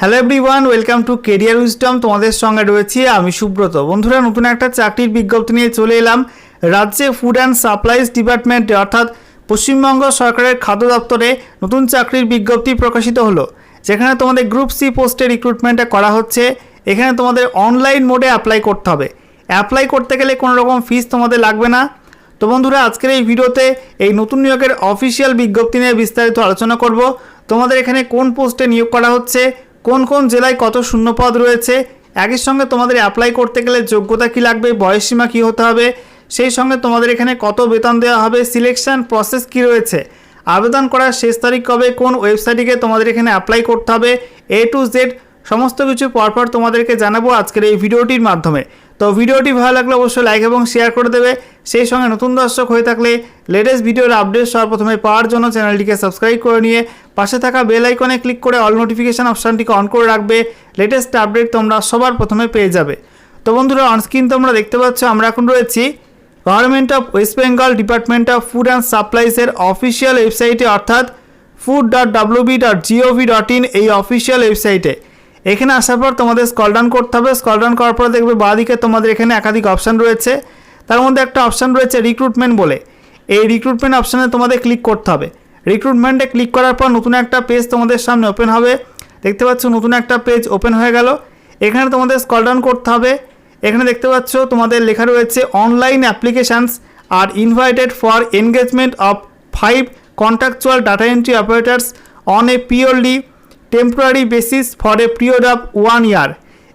Hello everyone, welcome to career wisdom. তোমাদের সঙ্গে রয়েছি আমি সুব্রত। বন্ধুরা, নতুন একটা চাকরির বিজ্ঞপ্তি নিয়ে চলে এলাম রাজ্যে ফুড অ্যান্ড সাপ্লাইজ ডিপার্টমেন্টে, অর্থাৎ পশ্চিমবঙ্গ সরকারের খাদ্য দপ্তরে নতুন চাকরির বিজ্ঞপ্তি প্রকাশিত হলো, যেখানে তোমাদের গ্রুপ সি পোস্টে রিক্রুটমেন্টটা করা হচ্ছে। এখানে তোমাদের অনলাইন মোডে অ্যাপ্লাই করতে হবে। অ্যাপ্লাই করতে গেলে কোনো রকম ফিস তোমাদের লাগবে না। তো বন্ধুরা, আজকের এই ভিডিওতে এই নতুন নিয়োগের অফিসিয়াল বিজ্ঞপ্তি নিয়ে বিস্তারিত আলোচনা করব। তোমাদের এখানে কোন পোস্টে নিয়োগ করা হচ্ছে, কোন কোন জেলায় কত শূন্যপদ রয়েছে, একই সঙ্গে তোমাদের অ্যাপ্লাই করতে গেলে যোগ্যতা কী লাগবে, বয়সসীমা কী হতে হবে, সেই সঙ্গে তোমাদের এখানে কত বেতন দেওয়া হবে, সিলেকশন প্রসেস কী রয়েছে, আবেদন করার শেষ তারিখ কবে, কোন ওয়েবসাইটে গিয়ে তোমাদের এখানে অ্যাপ্লাই করতে হবে, A to Z সমস্ত কিছু পরপর তোমাদেরকে জানাবো আজকের এই ভিডিওটির মাধ্যমে। তো ভিডিওটি ভালো লাগলে অবশ্যই লাইক এবং শেয়ার করে দেবে। সেই সঙ্গে নতুন দর্শক হয়ে থাকলে লেটেস্ট ভিডিওর আপডেট সবার প্রথমে পাওয়ার জন্য চ্যানেলটিকে সাবস্ক্রাইব করে নিয়ে পাশে থাকা বেল আইকনে ক্লিক করে অল নোটিফিকেশান অপশানটিকে অন করে রাখবে। লেটেস্ট আপডেট তোমরা সবার প্রথমে পেয়ে যাবে। তো বন্ধুরা, অনস্ক্রিন তোমরা দেখতে পাচ্ছ আমরা এখন রয়েছি government of West Bengal department of food and সাপ্লাইসের অফিসিয়াল ওয়েবসাইটে, অর্থাৎ food.wb.gov.in এই অফিসিয়াল ওয়েবসাইটে। এখানে আসার পর তোমাদের স্ক্রল ডাউন করতে হবে। স্ক্রল ডাউন করার পর দেখবে বাঁদিকে তোমাদের এখানে একাধিক অপশান রয়েছে। তার মধ্যে একটা অপশান রয়েছে রিক্রুটমেন্ট বলে। এই রিক্রুটমেন্ট অপশানে তোমাদের ক্লিক করতে হবে। রিক্রুটমেন্টে ক্লিক করার পর নতুন একটা পেজ তোমাদের সামনে ওপেন হবে। দেখতে পাচ্ছ নতুন একটা পেজ ওপেন হয়ে গেল। এখানে তোমাদের স্ক্রল ডাউন করতে হবে। এখানে দেখতে পাচ্ছ তোমাদের লেখা রয়েছে online applications are invited for engagement of 5 contractual data entry operators on a purely temporary basis for a period of 1 year.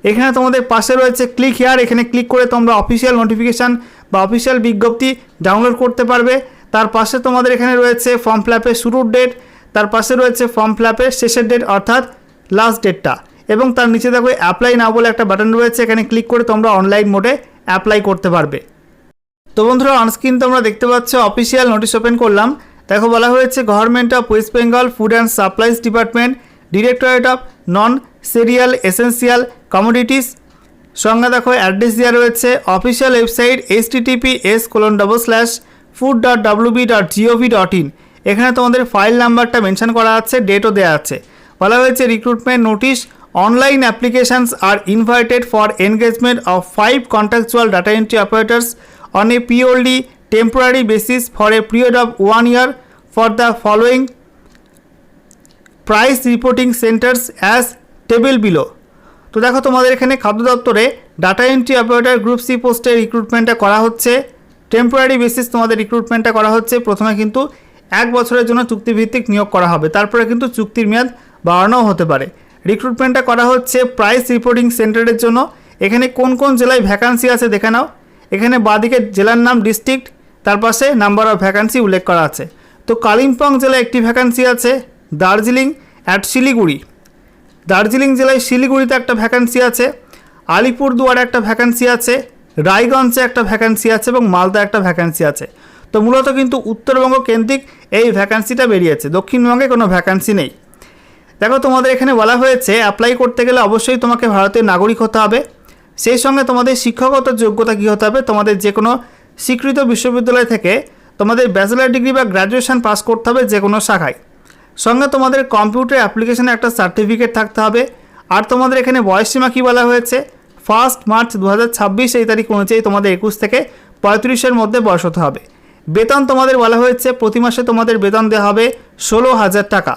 এখানে তোমাদের পাশে রয়েছে ক্লিক হিয়ার। এখানে ক্লিক করে তোমরা অফিসিয়াল নোটিফিকেশান বা অফিসিয়াল বিজ্ঞপ্তি ডাউনলোড করতে পারবে। তার পাশে তোমাদের এখানে রয়েছে ফর্ম ফিলআপের শুরুর ডেট, তার পাশে রয়েছে ফর্ম ফিলআপের শেষের ডেট অর্থাৎ লাস্ট ডেটটা, এবং তার নিচে দেখো অ্যাপ্লাই নাও বলে একটা বাটন রয়েছে। এখানে ক্লিক করে তোমরা অনলাইন মোডে অ্যাপ্লাই করতে পারবে। তো বন্ধুরা, অনস্ক্রিন তোমরা দেখতে পাচ্ছ অফিসিয়াল নোটিশ ওপেন করলাম। দেখো বলা হয়েছে government of West Bengal food and supplies department, directorate of non serial essential commodities. সঙ্গে দেখো অ্যাড্রেস দেওয়া রয়েছে। Official website https://food.wb.gov.in। এখানে তোমাদের ফাইল নাম্বারটা মেনশন করা আছে, ডেটও দেওয়া আছে। বলা হয়েছে recruitment notice online applications are invited for engagement of 5 contractual data entry operators on a purely temporary basis for a period of 1 year for the following price reporting centres as table below. তো দেখো তোমাদের এখানে খাদ্য দপ্তরে data entry operator group C পোস্টে রিক্রুটমেন্টটা করা হচ্ছে। টেম্পোরারি বেসিস তোমাদের রিক্রুটমেন্টটা করা হচ্ছে। প্রথমে কিন্তু 1 বছরের জন্য চুক্তিভিত্তিক নিয়োগ করা হবে, তারপরে কিন্তু চুক্তির মেয়াদ বাড়ানোও হতে পারে। রিক্রুটমেন্টটা করা হচ্ছে প্রাইস রিপোর্টিং সেন্টারের জন্য। এখানে কোন কোন জেলায় ভ্যাকান্সি আছে দেখে নাও। এখানে বাঁদিকে জেলার নাম, ডিস্ট্রিক্ট, তার পাশে নাম্বার অফ ভ্যাকান্সি উল্লেখ করা আছে। তো কালিম্পং জেলায় একটি ভ্যাকান্সি আছে, দার্জিলিং অ্যাট শিলিগুড়ি, দার্জিলিং জেলায় শিলিগুড়িতে একটা ভ্যাকান্সি আছে, আলিপুরদুয়ারে একটা ভ্যাকান্সি আছে, রায়গঞ্জে একটা ভ্যাকান্সি আছে এবং মালদা একটা ভ্যাকান্সি আছে। তো মূলত কিন্তু উত্তরবঙ্গ কেন্দ্রিক এই ভ্যাকান্সিটা বেরিয়েছে, দক্ষিণবঙ্গে কোনো ভ্যাকান্সি নেই। দেখো তোমাদের এখানে বলা হয়েছে অ্যাপ্লাই করতে গেলে অবশ্যই তোমাকে ভারতীয় নাগরিক হতে হবে। সেই সঙ্গে তোমাদের শিক্ষাগত যোগ্যতা কী হতে হবে, তোমাদের যে কোনো স্বীকৃত বিশ্ববিদ্যালয় থেকে তোমাদের ব্যাচেলার ডিগ্রি বা গ্র্যাজুয়েশন পাস করতে হবে যে কোনো শাখায়। সঙ্গে তোমাদের কম্পিউটার অ্যাপ্লিকেশনে একটা সার্টিফিকেট থাকতে হবে। আর তোমাদের এখানে বয়সসীমা কী বলা হয়েছে, 1 মার্চ 2026 এই তারিখ অনুযায়ী তোমাদের 21 থেকে 35-এর মধ্যে বয়স হতে হবে। বেতন তোমাদের বলা হয়েছে প্রতি মাসে তোমাদের বেতন দেওয়া হবে 16,000 টাকা।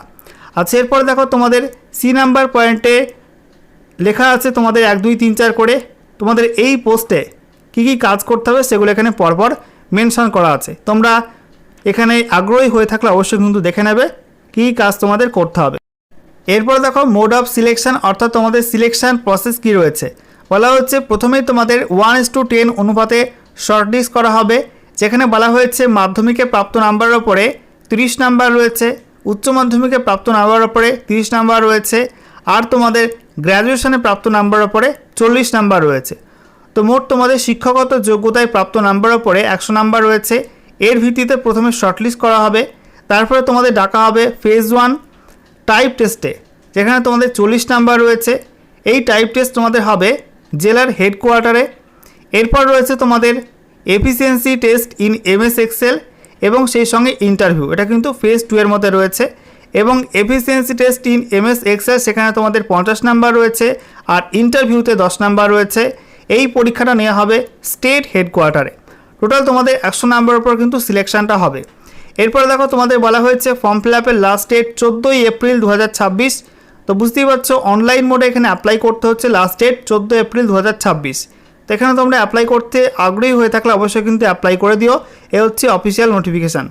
আচ্ছা, এরপরে দেখো তোমাদের সি নাম্বার পয়েন্টে লেখা আছে তোমাদের 1, 2, 3, 4 করে তোমাদের এই পোস্টে কী কী কাজ করতে হবে সেগুলো এখানে পরপর মেনশন করা আছে। তোমরা এখানে আগ্রহী হয়ে থাকলে অবশ্যই কিন্তু দেখে নেবে কী কাজ তোমাদের করতে হবে। এরপর দেখো মোড অফ সিলেকশন, অর্থাৎ তোমাদের সিলেকশন প্রসেস কী রয়েছে। বলা হচ্ছে প্রথমেই তোমাদের 1:10 অনুপাতে শর্টলিস্ট করা হবে, যেখানে বলা হয়েছে মাধ্যমিকে প্রাপ্ত নাম্বারের ওপরে 30 নাম্বার রয়েছে, উচ্চ মাধ্যমিকে প্রাপ্ত নাম্বারের ওপরে 30 নাম্বার রয়েছে, আর তোমাদের গ্র্যাজুয়েশনে প্রাপ্ত নাম্বারের ওপরে 40 নাম্বার রয়েছে। তো মোট তোমাদের শিক্ষাগত যোগ্যতায় প্রাপ্ত নাম্বারের ওপরে 100 নাম্বার রয়েছে। এর ভিত্তিতে প্রথমে শর্টলিস্ট করা হবে, তারপরে তোমাদের ডাকা হবে ফেজ 1 টাইপ টেস্টে, যেখানে তোমাদের 40 নাম্বার রয়েছে। এই টাইপ টেস্ট তোমাদের হবে জেলার হেডকোয়ার্টারে। এরপর রয়েছে তোমাদের efficiency test in MS Excel এবং সেই সঙ্গে ইন্টারভিউ, এটা কিন্তু ফেজ 2 এর মধ্যে রয়েছে। এবং efficiency test in MS Excel সেখানে তোমাদের 50 নাম্বার রয়েছে, আর ইন্টারভিউতে 10 নাম্বার রয়েছে। এই পরীক্ষাটা নেওয়া হবে স্টেট হেডকোয়ার্টারে। টোটাল তোমাদের 100 নাম্বারের উপর কিন্তু সিলেকশনটা হবে। এরপরে দেখো তোমাদের বলা হয়েছে ফর্ম ফিল আপের লাস্ট ডেট 14 এপ্রিল 2026। তো বুঝতেই পারছো অনলাইন মোডে এখানে অ্যাপ্লাই করতে হচ্ছে, লাস্ট ডেট 14 এপ্রিল 2026। তো এখানে তোমরা অ্যাপ্লাই করতে আগ্রহী হয়ে থাকলে অবশ্যই কিন্তু অ্যাপ্লাই করে দিও। এ হচ্ছে অফিসিয়াল নোটিফিকেশান।